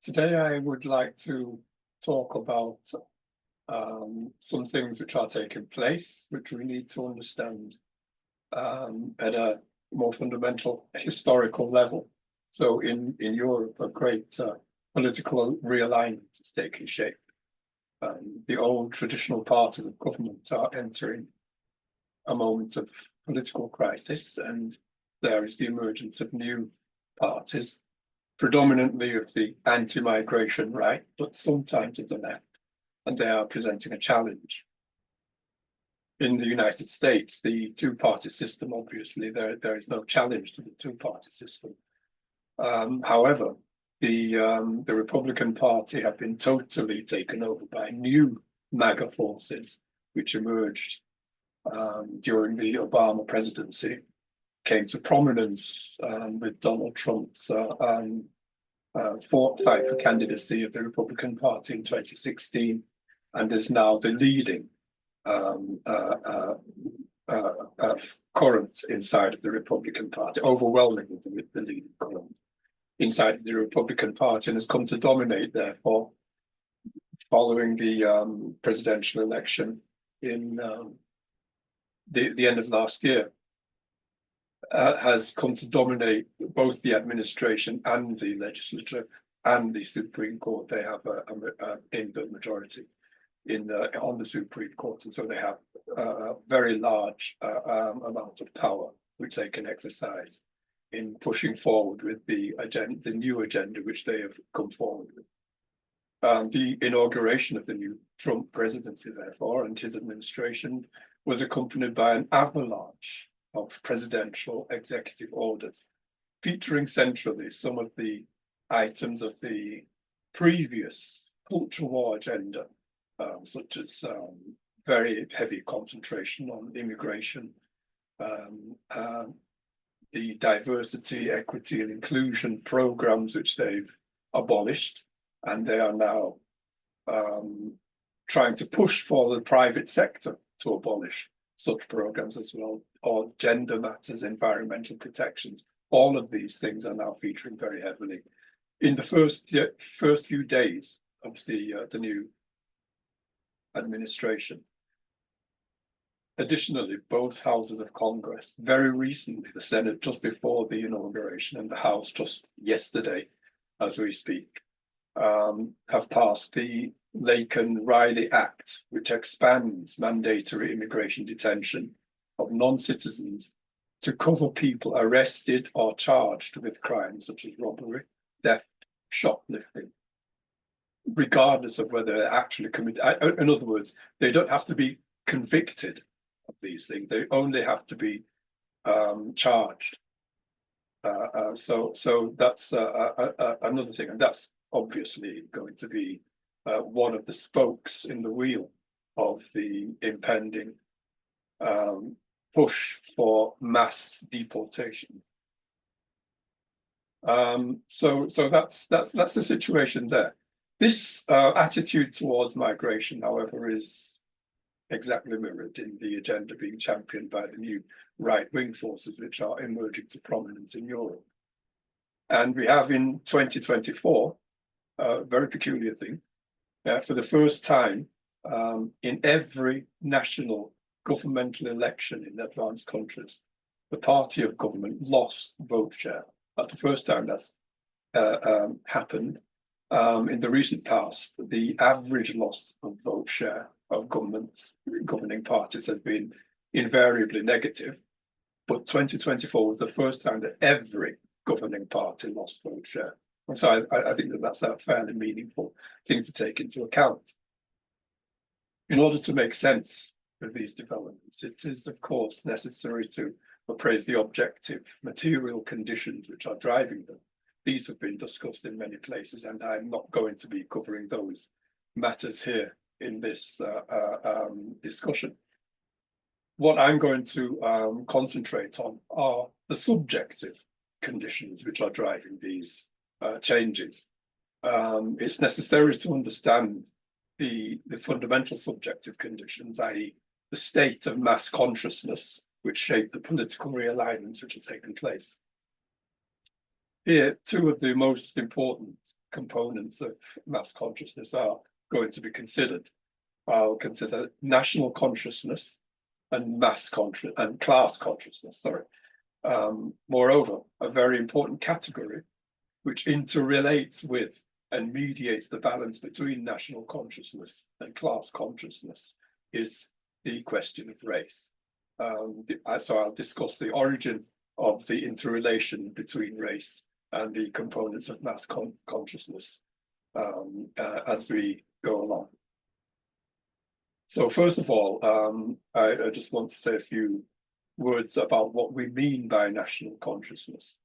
Today I would like to talk about some things which are taking place, which we need to understand at a more fundamental historical level. So in Europe, a great political realignment is taking shape. The old traditional parties of government are entering a moment of political crisis, and there is the emergence of new parties, predominantly of the anti-migration right, but sometimes of the left, and they are presenting a challenge. In the United States, the two-party system, obviously, there is no challenge to the two-party system. However, the Republican Party have been totally taken over by new MAGA forces, which emerged during the Obama presidency, came to prominence with Donald Trump's fight for candidacy of the Republican Party in 2016, and is now the leading current inside of the Republican Party, overwhelmingly the leading current inside of the Republican Party, and has come to dominate, therefore, following the presidential election in the end of last year. Has come to dominate both the administration and the legislature and the Supreme Court. They have an inbuilt majority on the Supreme Court, and so they have a very large amount of power which they can exercise in pushing forward with the new agenda which they have come forward with. The inauguration of the new Trump presidency, therefore, and his administration was accompanied by an avalanche of presidential executive orders, featuring centrally some of the items of the previous culture war agenda, such as very heavy concentration on immigration, the diversity, equity, and inclusion programs which they've abolished, and they are now trying to push for the private sector to abolish such programs as well, or gender matters, environmental protections. All of these things are now featuring very heavily in the first few days of the new administration. Additionally, both houses of Congress, very recently, the Senate just before the inauguration and the House just yesterday, as we speak, have passed the Laken-Riley Act, which expands mandatory immigration detention of non-citizens to cover people arrested or charged with crimes such as robbery, theft, shoplifting, regardless of whether they're actually committed. In other words, they don't have to be convicted of these things. They only have to be charged. So that's another thing, and that's obviously going to be one of the spokes in the wheel of the impending push for mass deportation. So that's the situation there. This attitude towards migration, however, is exactly mirrored in the agenda being championed by the new right-wing forces which are emerging to prominence in Europe. And we have in 2024 a very peculiar thing. For the first time in every national governmental election in advanced countries, the party of government lost vote share. That's the first time that's happened. In the recent past, the average loss of vote share of governing parties has been invariably negative, but 2024 was the first time that every governing party lost vote share. And so I think that's a fairly meaningful thing to take into account. In order to make sense of these developments, it is, of course, necessary to appraise the objective material conditions which are driving them. These have been discussed in many places, and I'm not going to be covering those matters here in this discussion. What I'm going to concentrate on are the subjective conditions which are driving these changes. It's necessary to understand the fundamental subjective conditions, i.e. the state of mass consciousness which shape the political realignments which are taking place. Here, two of the most important components of mass consciousness are going to be considered. I'll consider national consciousness and class consciousness, sorry. Moreover, a very important category which interrelates with and mediates the balance between national consciousness and class consciousness is the question of race. So I'll discuss the origin of the interrelation between race and the components of mass consciousness as we go along. So first of all, I just want to say a few words about what we mean by national consciousness.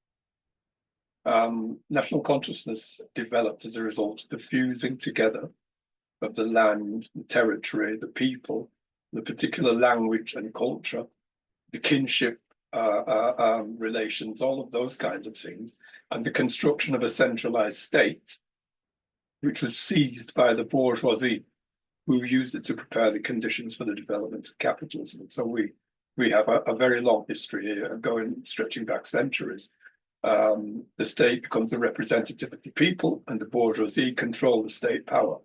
National consciousness developed as a result of the fusing together of the land, the territory, the people, the particular language and culture, the kinship relations, all of those kinds of things, and the construction of a centralized state, which was seized by the bourgeoisie, who used it to prepare the conditions for the development of capitalism. And so we have a very long history here, stretching back centuries. The state becomes a representative of the people, and the bourgeoisie control the state power.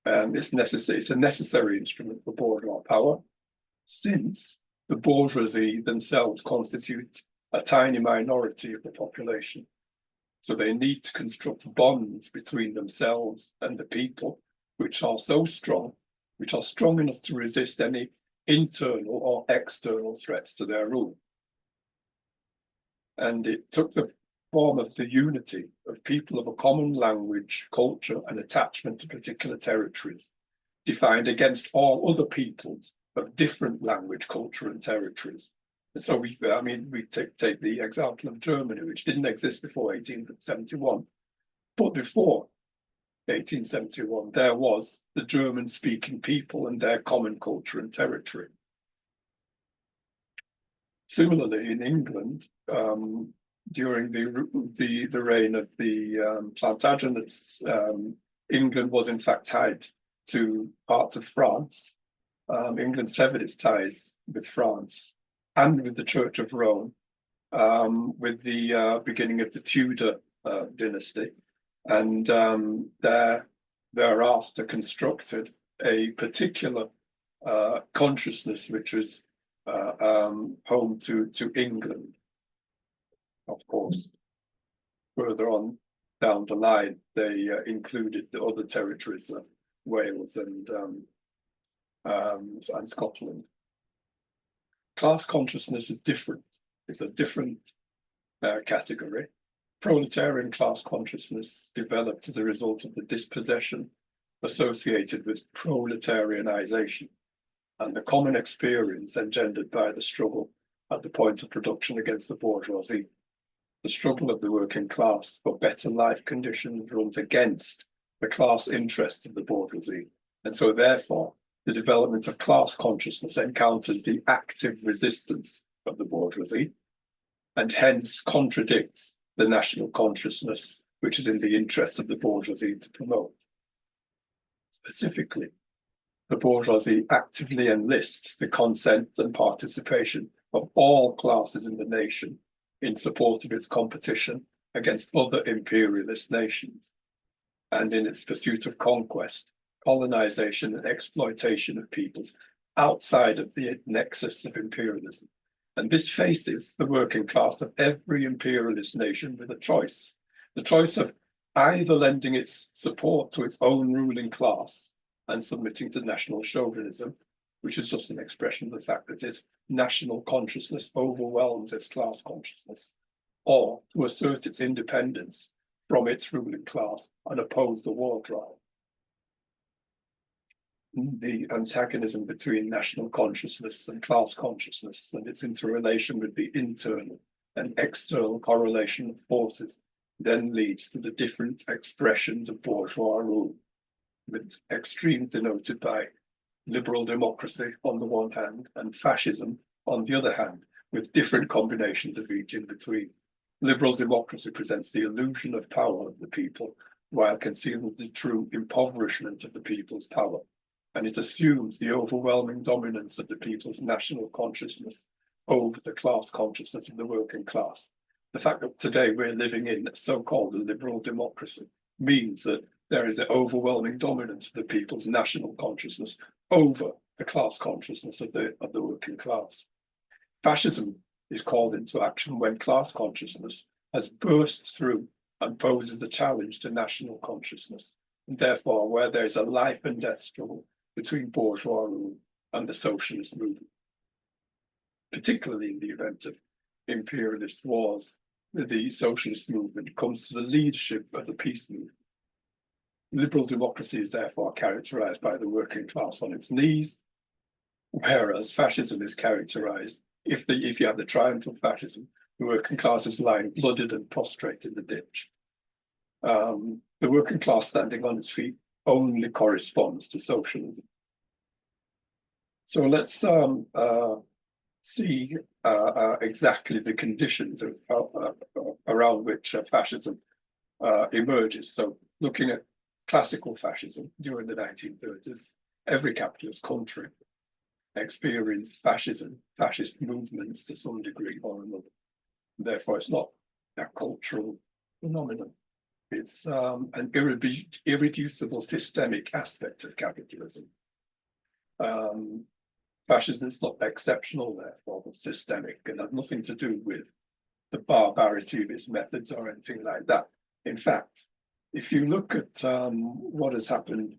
It's a necessary instrument for bourgeois power, since the bourgeoisie themselves constitute a tiny minority of the population. So they need to construct bonds between themselves and the people, which are strong enough to resist any internal or external threats to their rule. And it took the form of the unity of people of a common language, culture, and attachment to particular territories, defined against all other peoples of different language, culture, and territories. And so we take the example of Germany, which didn't exist before 1871, but before 1871, there was the German-speaking people and their common culture and territory. Similarly, in England, during the reign of the Plantagenets, England was in fact tied to parts of France. England severed its ties with France and with the Church of Rome with the beginning of the Tudor dynasty, and thereafter constructed a particular consciousness which was home to England. Of course, further on down the line, they included the other territories of Wales and Scotland. Class consciousness is different. It's a different category. Proletarian class consciousness developed as a result of the dispossession associated with proletarianization and the common experience engendered by the struggle at the point of production against the bourgeoisie. The struggle of the working class for better life conditions runs against the class interests of the bourgeoisie. And so therefore, the development of class consciousness encounters the active resistance of the bourgeoisie and hence contradicts the national consciousness, which is in the interests of the bourgeoisie to promote. Specifically, the bourgeoisie actively enlists the consent and participation of all classes in the nation in support of its competition against other imperialist nations, and in its pursuit of conquest, colonization, and exploitation of peoples outside of the nexus of imperialism. And this faces the working class of every imperialist nation with a choice. The choice of either lending its support to its own ruling class and submitting to national chauvinism, which is just an expression of the fact that its national consciousness overwhelms its class consciousness, or to assert its independence from its ruling class and oppose the war drive. The antagonism between national consciousness and class consciousness and its interrelation with the internal and external correlation of forces then leads to the different expressions of bourgeois rule, with extreme denoted by liberal democracy on the one hand and fascism on the other hand, with different combinations of each in between. Liberal democracy presents the illusion of power of the people while concealing the true impoverishment of the people's power. And it assumes the overwhelming dominance of the people's national consciousness over the class consciousness of the working class. The fact that today we're living in so-called liberal democracy means that there is an overwhelming dominance of the people's national consciousness over the class consciousness of the working class. Fascism is called into action when class consciousness has burst through and poses a challenge to national consciousness, and therefore where there is a life and death struggle between bourgeois rule and the socialist movement. Particularly in the event of imperialist wars, the socialist movement comes to the leadership of the peace movement. Liberal democracy is therefore characterized by the working class on its knees, whereas fascism is characterized, if you have the triumph of fascism, the working class is lying blooded and prostrate in the ditch. The working class standing on its feet only corresponds to socialism. So let's see exactly the conditions around which fascism emerges. So looking at classical fascism during the 1930s, every capitalist country experienced fascist movements to some degree or another. Therefore, it's not a cultural phenomenon. It's an irreducible systemic aspect of capitalism. Fascism is not exceptional, therefore, but systemic, and has nothing to do with the barbarity of its methods or anything like that. In fact, if you look at what has happened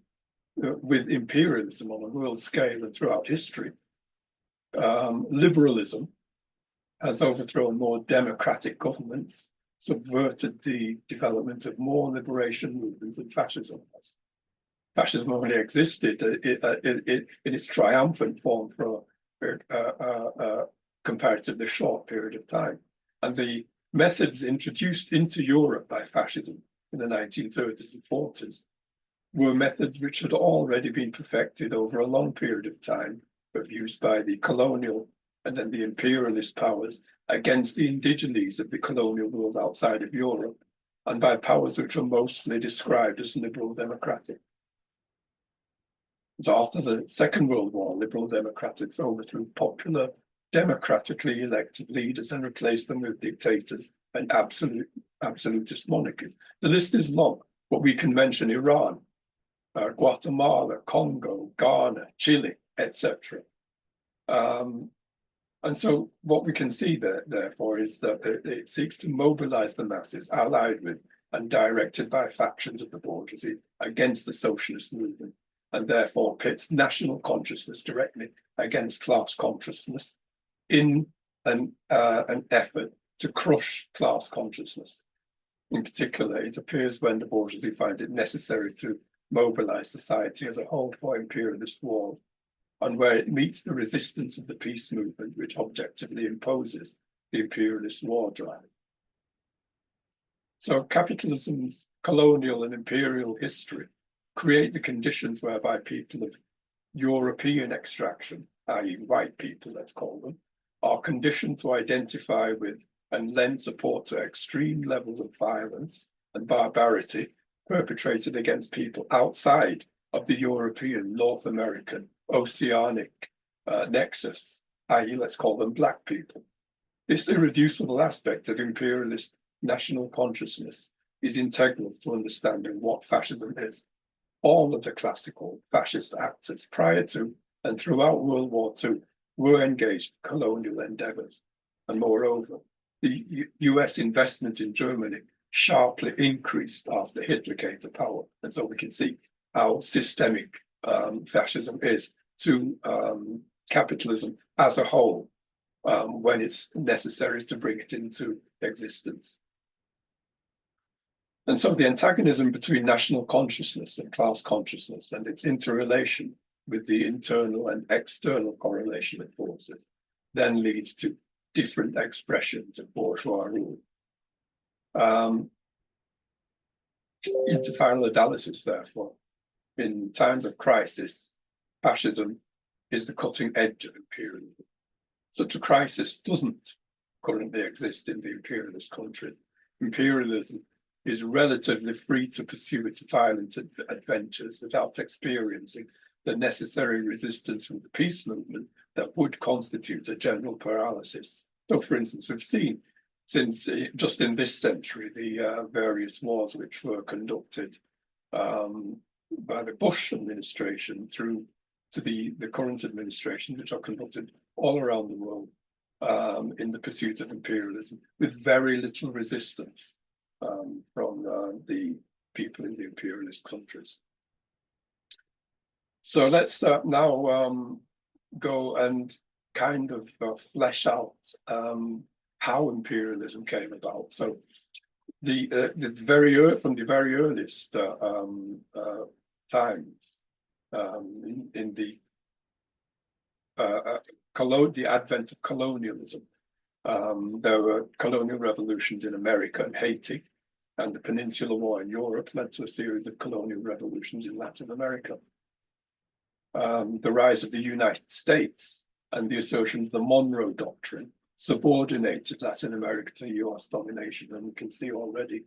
with imperialism on a world scale and throughout history, liberalism has overthrown more democratic governments, subverted the development of more liberation movements than fascism has. Fascism only existed in its triumphant form for a comparatively short period of time. And the methods introduced into Europe by fascism in the 1930s and 40s were methods which had already been perfected over a long period of time, but used by the colonial and then the imperialist powers against the indigenes of the colonial world outside of Europe, and by powers which were mostly described as liberal democratic. So after the Second World War, liberal democrats overthrew popular, democratically elected leaders and replaced them with dictators and absolutist monarchies. The list is long, but we can mention Iran, Guatemala, Congo, Ghana, Chile, etc. And so what we can see there, therefore, is that it seeks to mobilize the masses, allied with and directed by factions of the bourgeoisie against the socialist movement, and therefore pits national consciousness directly against class consciousness in an effort to crush class consciousness. In particular, it appears when the bourgeoisie finds it necessary to mobilize society as a whole for imperialist wars, and where it meets the resistance of the peace movement, which objectively imposes the imperialist war drive. So capitalism's colonial and imperial history create the conditions whereby people of European extraction, i.e. white people, let's call them, are conditioned to identify with and lend support to extreme levels of violence and barbarity perpetrated against people outside of the European, North American, Oceanic nexus, i.e. let's call them black people. This irreducible aspect of imperialist national consciousness is integral to understanding what fascism is. All of the classical fascist actors prior to and throughout World War II were engaged in colonial endeavors. And moreover, the US investment in Germany sharply increased after Hitler came to power. And so we can see how systemic fascism is to capitalism as a whole when it's necessary to bring it into existence. And so the antagonism between national consciousness and class consciousness and its interrelation with the internal and external correlation of forces then leads to different expressions of bourgeois rule. Into final analysis, therefore, in times of crisis, fascism is the cutting edge of imperialism. Such a crisis doesn't currently exist in the imperialist country. Imperialism is relatively free to pursue its violent adventures without experiencing the necessary resistance from the peace movement that would constitute a general paralysis. So, for instance, we've seen since just in this century, the various wars which were conducted by the Bush administration through to the current administration, which are conducted all around the world in the pursuit of imperialism, with very little resistance from the people in the imperialist countries. So let's now go and kind of flesh out how imperialism came about. So from the very earliest times in the advent of colonialism, there were colonial revolutions in America and Haiti, and the Peninsular War in Europe led to a series of colonial revolutions in Latin America. The rise of the United States and the assertion of the Monroe Doctrine subordinated Latin America to US domination. And we can see already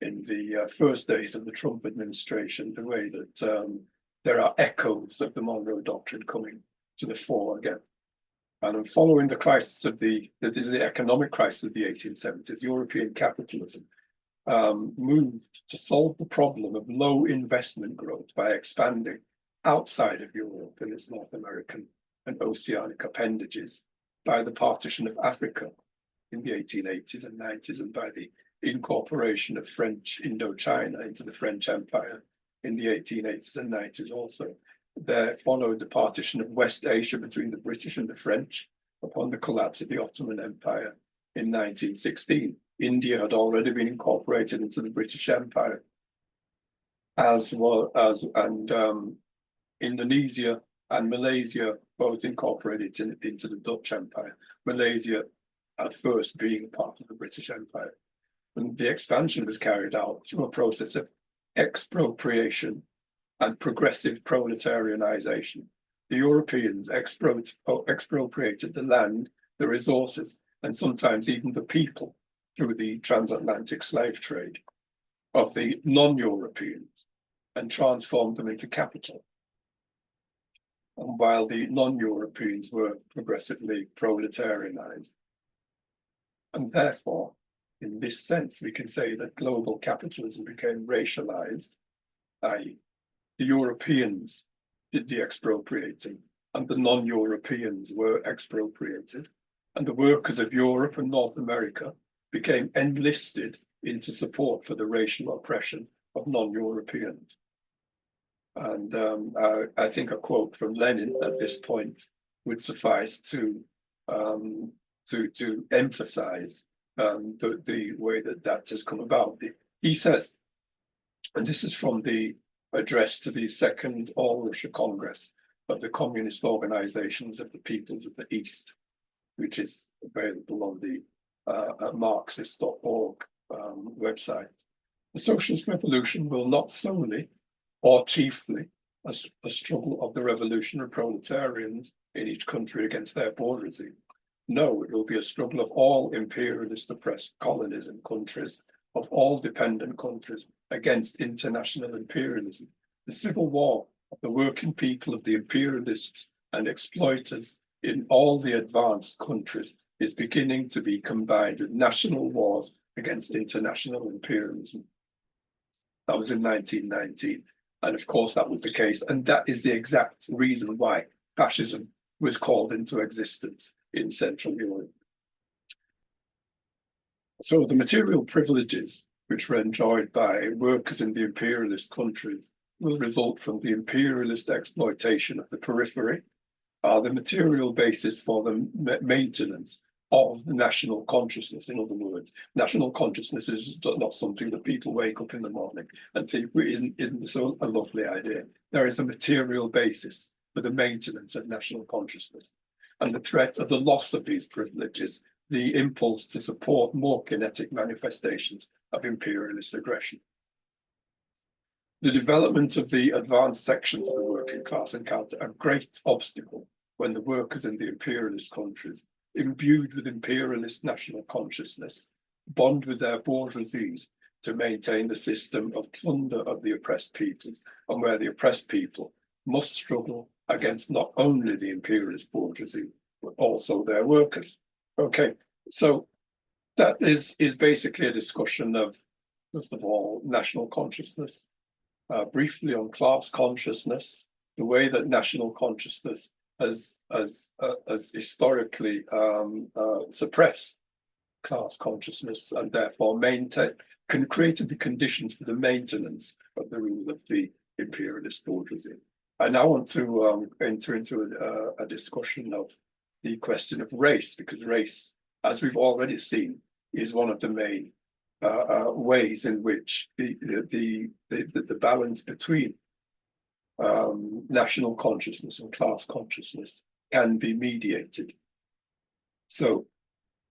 in the first days of the Trump administration the way that there are echoes of the Monroe Doctrine coming to the fore again. And following the crisis of the economic crisis of the 1870s, European capitalism moved to solve the problem of low investment growth by expanding outside of Europe and its North American and oceanic appendages, by the partition of Africa in the 1880s and 90s, and by the incorporation of French Indochina into the French Empire in the 1880s and 90s also. There followed the partition of West Asia between the British and the French upon the collapse of the Ottoman Empire in 1916. India had already been incorporated into the British Empire, as well as Indonesia and Malaysia both incorporated into the Dutch Empire. Malaysia at first being part of the British Empire. And the expansion was carried out through a process of expropriation and progressive proletarianization. The Europeans expropriated the land, the resources, and sometimes even the people through the transatlantic slave trade of the non-Europeans and transformed them into capital. And while the non-Europeans were progressively proletarianized. And therefore, in this sense, we can say that global capitalism became racialized, i.e., the Europeans did the expropriating and the non-Europeans were expropriated, and the workers of Europe and North America became enlisted into support for the racial oppression of non-Europeans. And I think a quote from Lenin at this point would suffice to emphasize the way that has come about. He says, and this is from the address to the Second All-Russia Congress of the Communist Organizations of the Peoples of the East, which is available on the Marxist.org website. The socialist revolution will not solely or chiefly a struggle of the revolutionary proletarians in each country against their bourgeoisie. No, it will be a struggle of all imperialist oppressed colonies and countries, of all dependent countries against international imperialism. The civil war of the working people of the imperialists and exploiters in all the advanced countries is beginning to be combined with national wars against international imperialism. That was in 1919. And of course, that was the case. And that is the exact reason why fascism was called into existence in Central Europe. So the material privileges which were enjoyed by workers in the imperialist countries will result from the imperialist exploitation of the periphery, are the material basis for the maintenance of national consciousness. In other words, national consciousness is not something that people wake up in the morning and think, isn't this a lovely idea? There is a material basis for the maintenance of national consciousness. And the threat of the loss of these privileges, the impulse to support more kinetic manifestations of imperialist aggression. The development of the advanced sections of the working class encounter a great obstacle when the workers in the imperialist countries, imbued with imperialist national consciousness, bond with their bourgeoisies to maintain the system of plunder of the oppressed peoples, and where the oppressed people must struggle against not only the imperialist bourgeoisie, but also their workers. Okay, so That is basically a discussion of, first of all, national consciousness, briefly on class consciousness, the way that national consciousness has historically suppressed class consciousness and therefore created the conditions for the maintenance of the rule of the imperialist bourgeoisie. I now want to enter into a discussion of the question of race, because race, as we've already seen, is one of the main ways in which the balance between national consciousness and class consciousness can be mediated. So,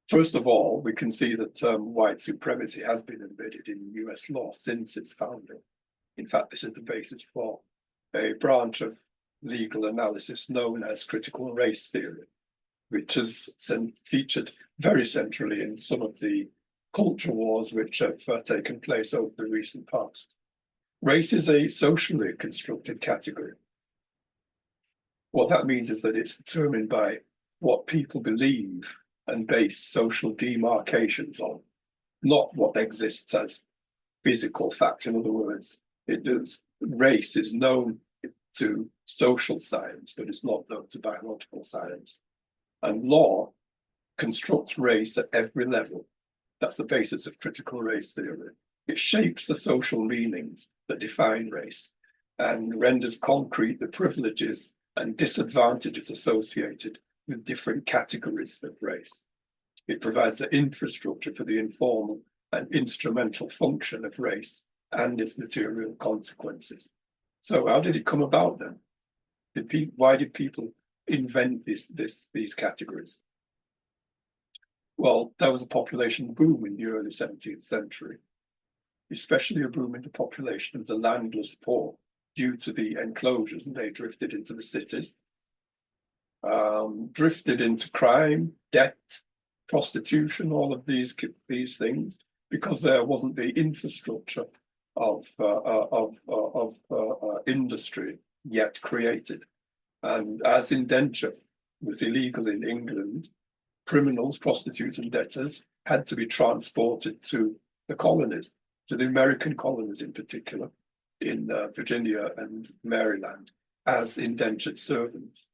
first of all, we can see that white supremacy has been embedded in US law since its founding. In fact, this is the basis for a branch of legal analysis known as critical race theory, which has featured very centrally in some of the culture wars which have taken place over the recent past. Race is a socially constructed category. What that means is that it's determined by what people believe and base social demarcations on, not what exists as physical fact. In other words, race is known to social science, but it's not known to biological science. And law constructs race at every level. That's the basis of critical race theory. It shapes the social meanings that define race and renders concrete the privileges and disadvantages associated with different categories of race. It provides the infrastructure for the informal and instrumental function of race and its material consequences. So how did it come about then? Why did people invent these categories? Well, there was a population boom in the early 17th century, especially a boom in the population of the landless poor due to the enclosures, and they drifted into the cities, drifted into crime, debt, prostitution, all of these things, because there wasn't the infrastructure of industry yet created. And as indenture was illegal in England, criminals, prostitutes, and debtors had to be transported to the colonies, to the American colonies in particular, in Virginia and Maryland, as indentured servants.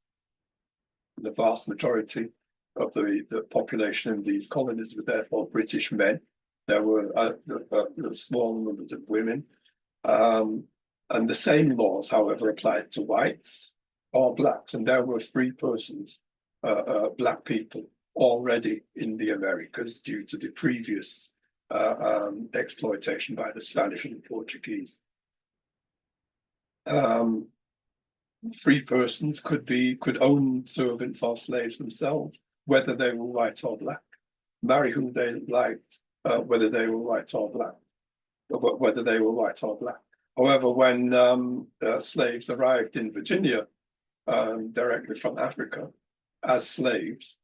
The vast majority of the population in these colonies were therefore British men. There were small numbers of women. And the same laws, however, applied to whites or blacks. And there were free persons, black people, already in the Americas due to the previous exploitation by the Spanish and the Portuguese. Free persons could own servants or slaves themselves, whether they were white or black, marry who they liked, whether they were white or black, whether they were white or black. However, when slaves arrived in Virginia directly from Africa as slaves,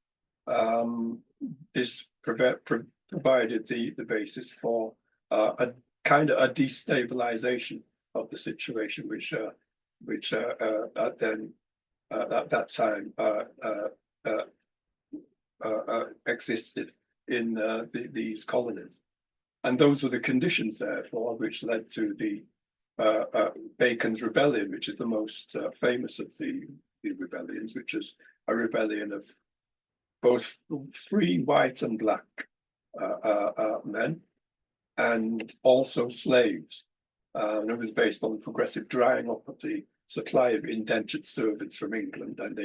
this provided the basis for a kind of a destabilization of the situation, which at that time existed in these colonies. And those were the conditions, therefore, which led to the Bacon's Rebellion, which is the most famous of the rebellions, which is a rebellion of both free white and black men, and also slaves. And it was based on the progressive drying up of the supply of indentured servants from England and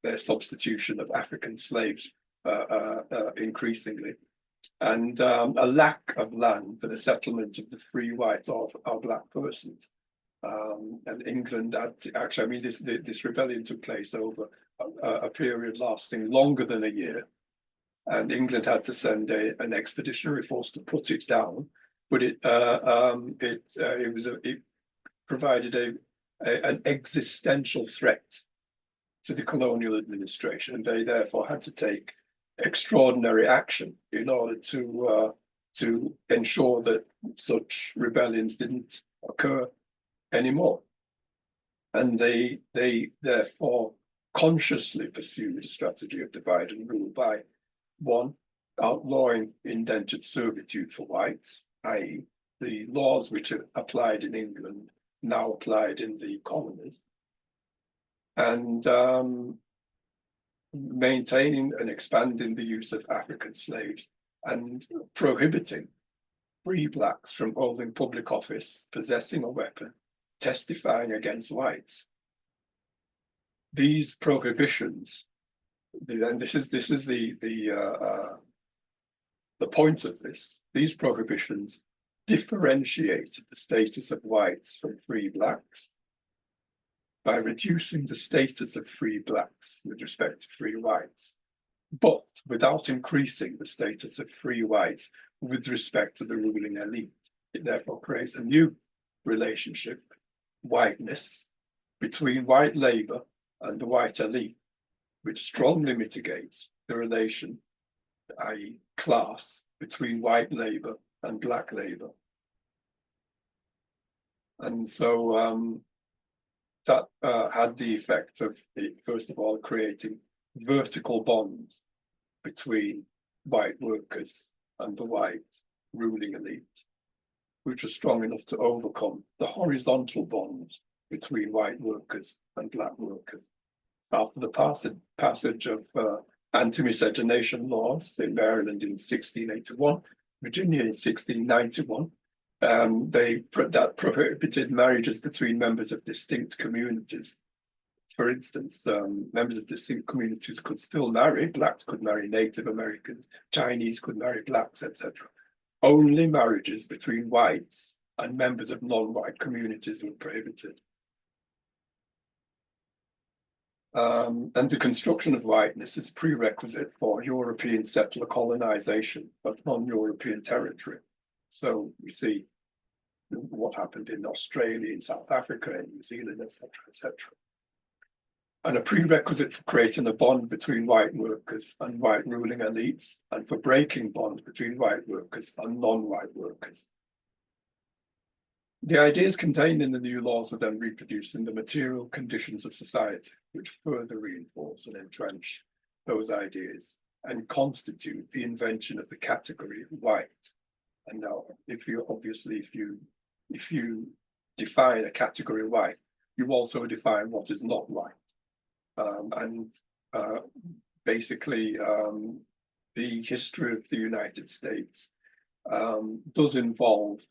their substitution of African slaves increasingally, and a lack of land for the settlement of the free white or black persons. And England had actually, I mean, this rebellion took place over a period lasting longer than a year, and England had to send an expeditionary force to put it down. But it provided an existential threat to the colonial administration, and they therefore had to take extraordinary action in order to ensure that such rebellions didn't occur anymore. And they therefore consciously pursued a strategy of divide and rule by, one, outlawing indentured servitude for whites, i.e., the laws which are applied in England now applied in the colonies, and maintaining and expanding the use of African slaves and prohibiting free blacks from holding public office, possessing a weapon, testifying against whites. These prohibitions, and this is the point of this. These prohibitions differentiate the status of whites from free blacks by reducing the status of free blacks with respect to free whites, but without increasing the status of free whites with respect to the ruling elite. It therefore creates a new relationship, whiteness, between white labor and the white elite, which strongly mitigates the relation, i.e., class, between white labor and black labor. And so that had the effect of, first of all, creating vertical bonds between white workers and the white ruling elite, which are strong enough to overcome the horizontal bonds between white workers and black workers. After the passage of anti-miscegenation laws in Maryland in 1681, Virginia in 1691, that prohibited marriages between members of distinct communities. For instance, members of distinct communities could still marry, blacks could marry Native Americans, Chinese could marry blacks, etc. Only marriages between whites and members of non-white communities were prohibited. And the construction of whiteness is a prerequisite for European settler colonization of non-European territory. So we see what happened in Australia, in South Africa, in New Zealand, etc., etc. And a prerequisite for creating a bond between white workers and white ruling elites, and for breaking bonds between white workers and non-white workers. The ideas contained in the new laws are then reproduced in the material conditions of society, which further reinforce and entrench those ideas and constitute the invention of the category white. And now, if you define a category white, you also define what is not white. Basically, the history of the United States does involve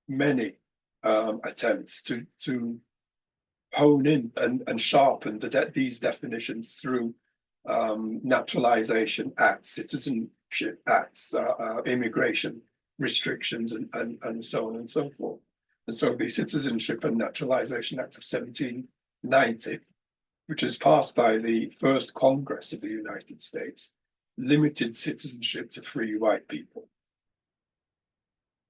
many attempts to hone in and sharpen these definitions through naturalization acts, citizenship acts, immigration restrictions, and so on and so forth. And so the Citizenship and Naturalization Act of 1790, which was passed by the first Congress of the United States, limited citizenship to free white people.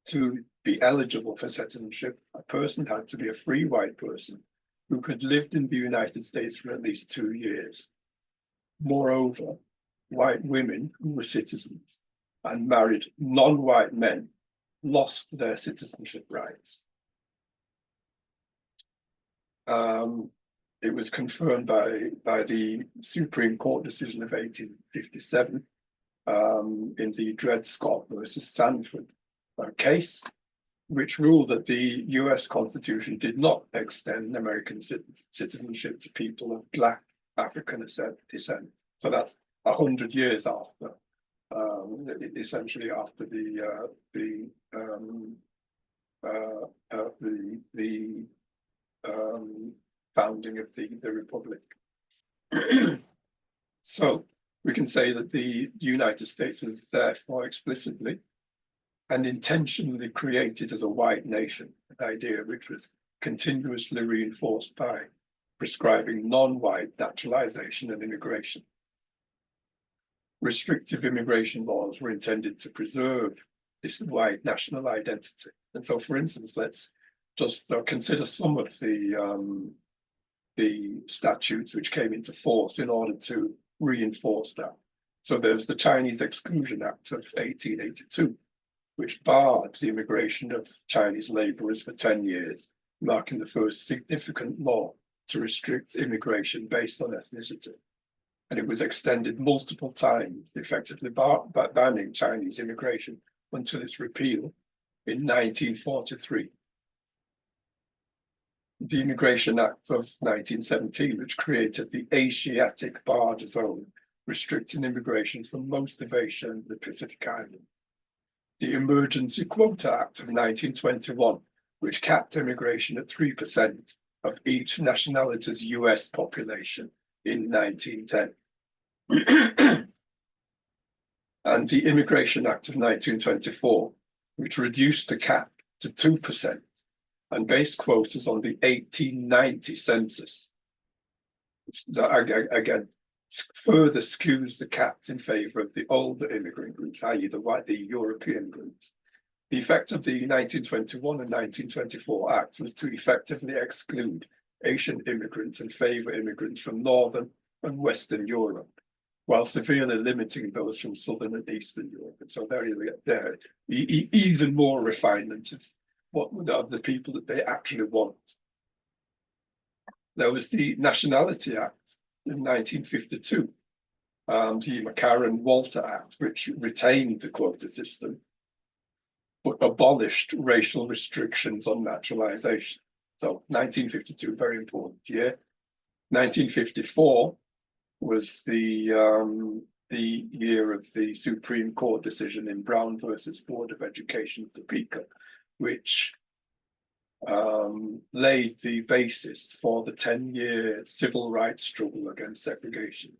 To be eligible for citizenship, a person had to be a free white person who had lived in the United States for at least 2 years. Moreover, white women who were citizens and married non-white men lost their citizenship rights. It was confirmed by the Supreme Court decision of 1857 in the Dred Scott versus Sanford case, which ruled that the US Constitution did not extend American citizenship to people of Black African descent. So that's 100 years after, essentially after the founding of the Republic. So we can say that the United States was therefore explicitly and intentionally created as a white nation, an idea which was continuously reinforced by prescribing non-white naturalization and immigration. Restrictive immigration laws were intended to preserve this white national identity. And so, for instance, let's just consider some of the statutes which came into force in order to reinforce that. So there's the Chinese Exclusion Act of 1882, which barred the immigration of Chinese laborers for 10 years, marking the first significant law to restrict immigration based on ethnicity. and it was extended multiple times, effectively banning Chinese immigration until its repeal in 1943. The Immigration Act of 1917, which created the Asiatic Barred Zone, restricting immigration from most of Asia and the Pacific Islands. The Emergency Quota Act of 1921, which capped immigration at 3% of each nationality's US population in 1910. And the Immigration Act of 1924, which reduced the cap to 2% and based quotas on the 1890 census. That again further skews the caps in favor of the older immigrant groups, i.e. the European groups. The effect of the 1921 and 1924 Acts was to effectively exclude Asian immigrants and favor immigrants from Northern and Western Europe, while severely limiting those from Southern and Eastern Europe. And so there even more refinement of what of the people that they actually want. There was the Nationality Act in 1952, the McCarran-Walter Act, which retained the quota system, but abolished racial restrictions on naturalization. So 1952, very important year. 1954 was the year of the Supreme Court decision in Brown versus Board of Education of Topeka, which laid the basis for the 10-year civil rights struggle against segregation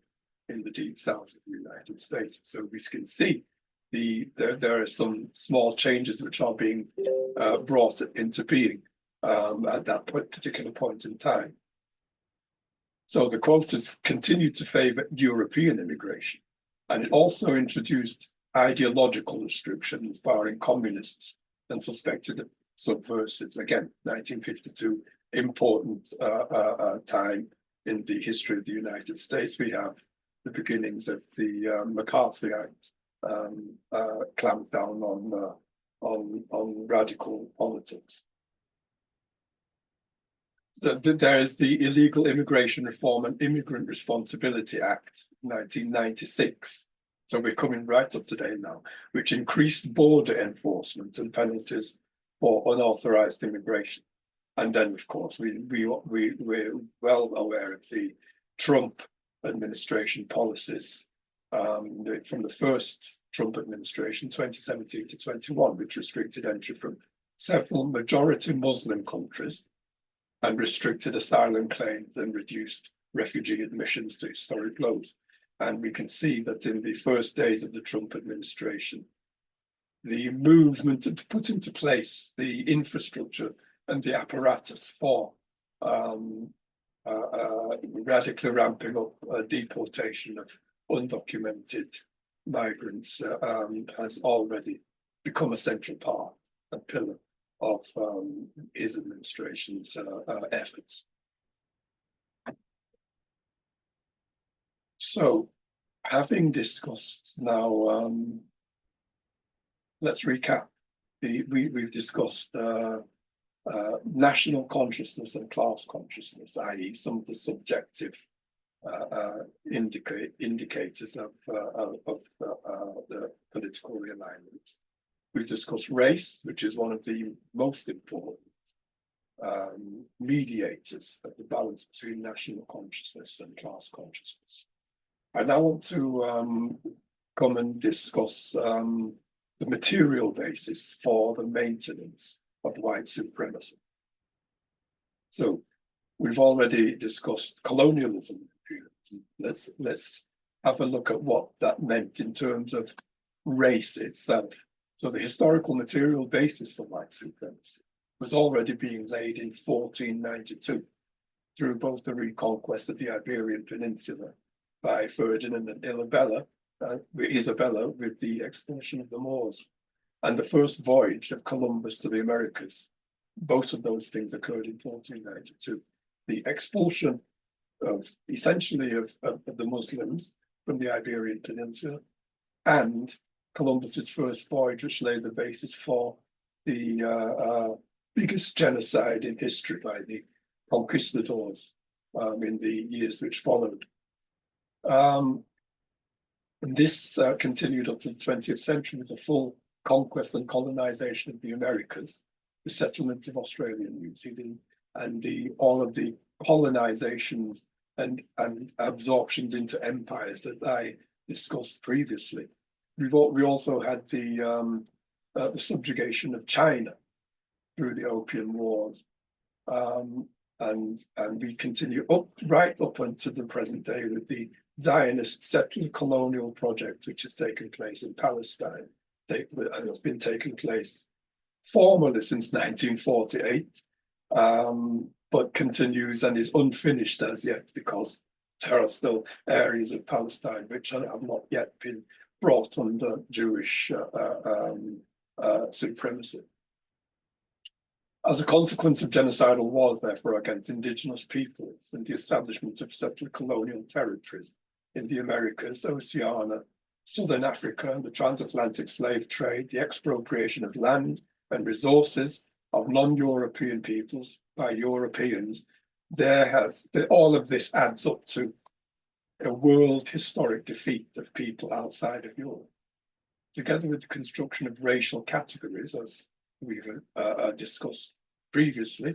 in the deep south of the United States. So we can see there are some small changes which are being brought into being at that particular point in time. So the quotas continued to favor European immigration, and it also introduced ideological restrictions barring communists and suspected subversives. Again, 1952, important time in the history of the United States. We have the beginnings of the McCarthy Act, clamped down on radical politics. So there is the Illegal Immigration Reform and Immigrant Responsibility Act, 1996. So we're coming right up to date now, which increased border enforcement and penalties for unauthorized immigration. And then, of course, we're well aware of the Trump administration policies from the first Trump administration, 2017 to 21, which restricted entry from several majority Muslim countries and restricted asylum claims and reduced refugee admissions to historic lows. And we can see that in the first days of the Trump administration, the movement to put into place the infrastructure and the apparatus for radically ramping up deportation of undocumented migrants has already become a central part, a pillar of his administration's efforts. So, having discussed now, let's recap. We've discussed national consciousness and class consciousness, i.e. some of the subjective indicators of the political realignment. We've discussed race, which is one of the most important mediators of the balance between national consciousness and class consciousness. I now want to come and discuss the material basis for the maintenance of white supremacy. So we've already discussed colonialism. Let's have a look at what that meant in terms of race itself. So the historical material basis for white supremacy was already being laid in 1492 through both the reconquest of the Iberian Peninsula by Ferdinand and Isabella with the expulsion of the Moors, and the first voyage of Columbus to the Americas. Both of those things occurred in 1492. The expulsion of essentially of the Muslims from the Iberian Peninsula, and Columbus's first voyage, which laid the basis for the biggest genocide in history by the conquistadors in the years which followed. And this continued up to the 20th century with the full conquest and colonization of the Americas, the settlement of Australia and New Zealand, and all of the colonizations and absorptions into empires that I discussed previously. We also had the subjugation of China through the Opium Wars. And we continue right up until the present day with the Zionist settler colonial project, which has taken place in Palestine, and it's been taking place formally since 1948, but continues and is unfinished as yet because there are still areas of Palestine which have not yet been brought under Jewish supremacy. As a consequence of genocidal wars, therefore, against indigenous peoples and the establishment of settler colonial territories in the Americas, Oceania, Southern Africa, and the transatlantic slave trade, the expropriation of land and resources of non-European peoples by Europeans, all of this adds up to a world historic defeat of people outside of Europe. Together with the construction of racial categories, as we've discussed previously,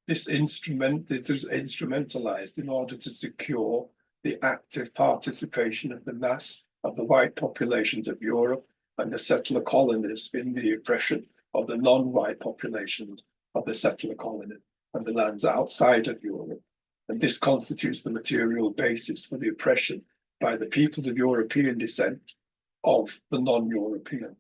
this is instrumentalized in order to secure the active participation of the mass of the white populations of Europe and the settler colonies in the oppression of the non-white populations of the settler colony and the lands outside of Europe. And this constitutes the material basis for the oppression by the peoples of European descent of the non-European.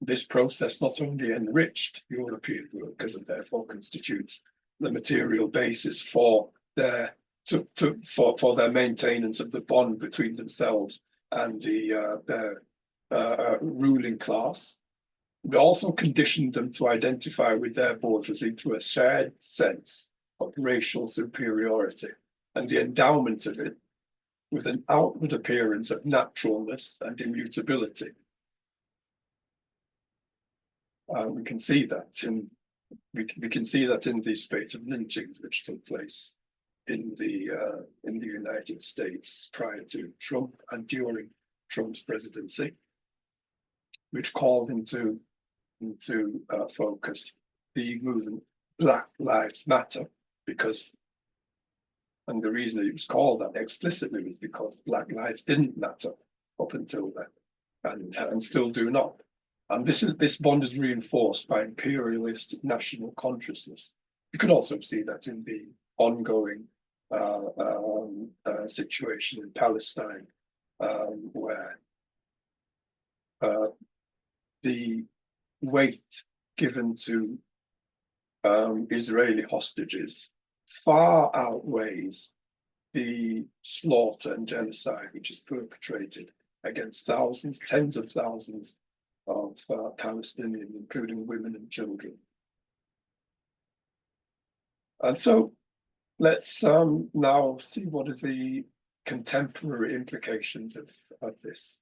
This process not only enriched European workers and therefore constitutes the material basis for their maintenance of the bond between themselves and their ruling class, but also conditioned them to identify with their bourgeoisie through a shared sense of racial superiority and the endowment of it with an outward appearance of naturalness and immutability. We can see that in the spate of lynchings which took place in the United States prior to Trump and during Trump's presidency, which called into focus the movement Black Lives Matter, and the reason it was called that explicitly was because Black lives didn't matter up until then, and still do not. And this bond is reinforced by imperialist national consciousness. You can also see that in the ongoing situation in Palestine, where the weight given to Israeli hostages far outweighs the slaughter and genocide which is perpetrated against thousands, tens of thousands of Palestinians, including women and children. And so let's now see what are the contemporary implications of this.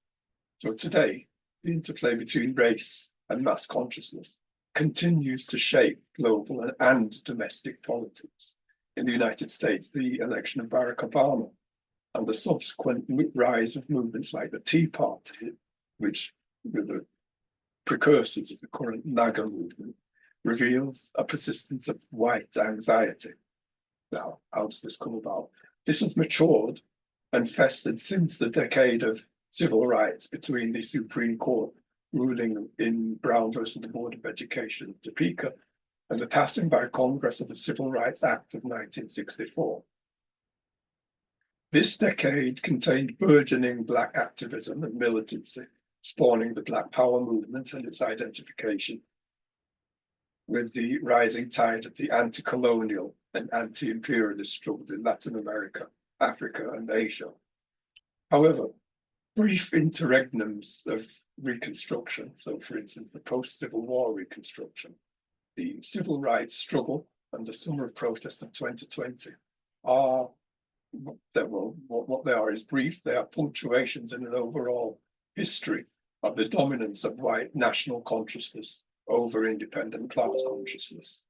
So today, the interplay between race and mass consciousness continues to shape global and domestic politics. In the United States, the election of Barack Obama and the subsequent rise of movements like the Tea Party, which were the precursors of the current MAGA movement, reveals a persistence of white anxiety. Now, how does this come about? This has matured and festered since the decade of civil rights between the Supreme Court ruling in Brown versus the Board of Education, Topeka, and the passing by Congress of the Civil Rights Act of 1964. This decade contained burgeoning Black activism and militancy, spawning the Black Power movement and its identification with the rising tide of the anti-colonial and anti-imperialist struggles in Latin America, Africa, and Asia. However, brief interregnums of Reconstruction, so for instance, the post-Civil War Reconstruction, the civil rights struggle, and the summer of protest of 2020 are, what they are is brief. They are punctuations in an overall history of the dominance of white national consciousness over independent class consciousness.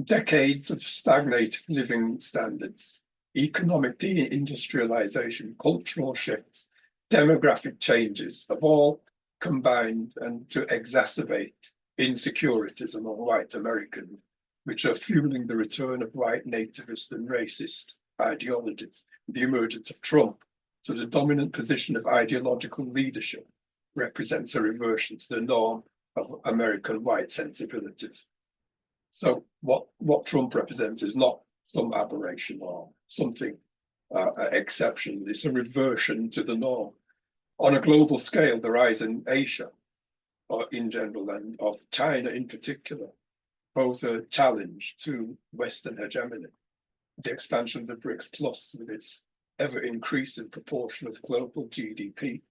Decades of stagnating living standards, economic deindustrialization, cultural shifts, demographic changes have all combined and to exacerbate insecurities among white Americans, which are fueling the return of white nativist and racist ideologies, the emergence of Trump. So the dominant position of ideological leadership represents a reversion to the norm of American white sensibilities. So what Trump represents is not some aberration or something exceptional. It's a reversion to the norm. On a global scale, the rise in Asia, or in general, and of China in particular, pose a challenge to Western hegemony. The expansion of the BRICS Plus, with its ever-increasing proportion of global GDP,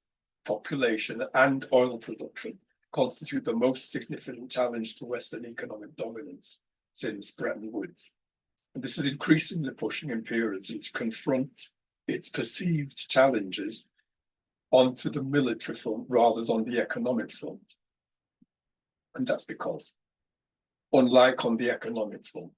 population, and oil production, constitute the most significant challenge to Western economic dominance since Bretton Woods. And this is increasingly pushing imperialism to confront its perceived challenges onto the military front rather than the economic front. And that's because, unlike on the economic front,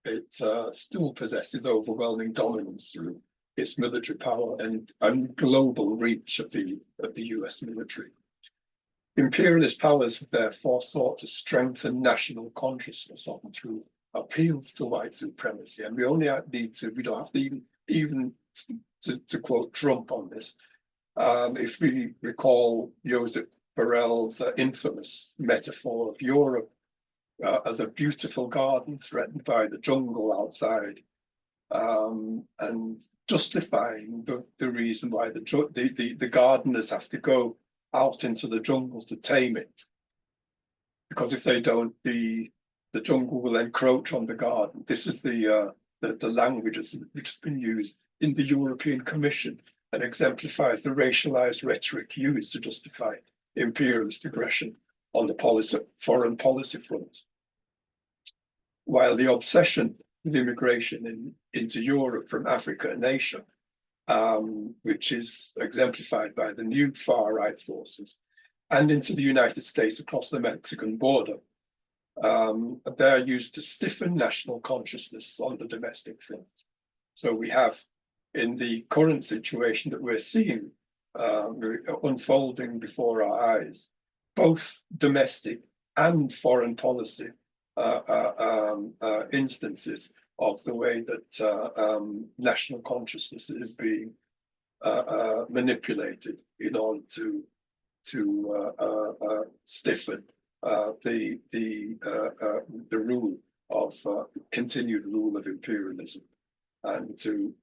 it still possesses overwhelming dominance through its military power and global reach of the US military. Imperialist powers have therefore sought to strengthen national consciousness often through appeals to white supremacy. And we only need to, we don't have to even to quote Trump on this. If we recall Joseph Borrell's infamous metaphor of Europe as a beautiful garden threatened by the jungle outside, and justifying the reason why the gardeners have to go out into the jungle to tame it, because if they don't, the jungle will encroach on the garden. This is the language which has been used in the European Commission and exemplifies the racialized rhetoric used to justify imperialist aggression on the foreign policy front. While the obsession with immigration into Europe from Africa and Asia, which is exemplified by the new far-right forces, and into the United States across the Mexican border, they're used to stiffen national consciousness on the domestic front. So we have, in the current situation that we're seeing unfolding before our eyes, both domestic and foreign policy instances of the way that national consciousness is being manipulated in order to stiffen the rule of continued rule of imperialism, and to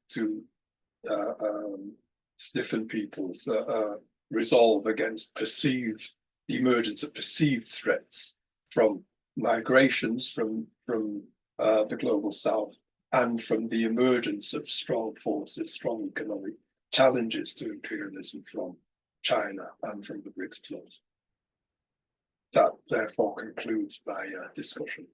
stiffen people's resolve against the emergence of perceived threats from migrations from the global south, and from the emergence of strong forces, strong economic challenges to imperialism from China and from the BRICS Plus. That therefore concludes my discussion.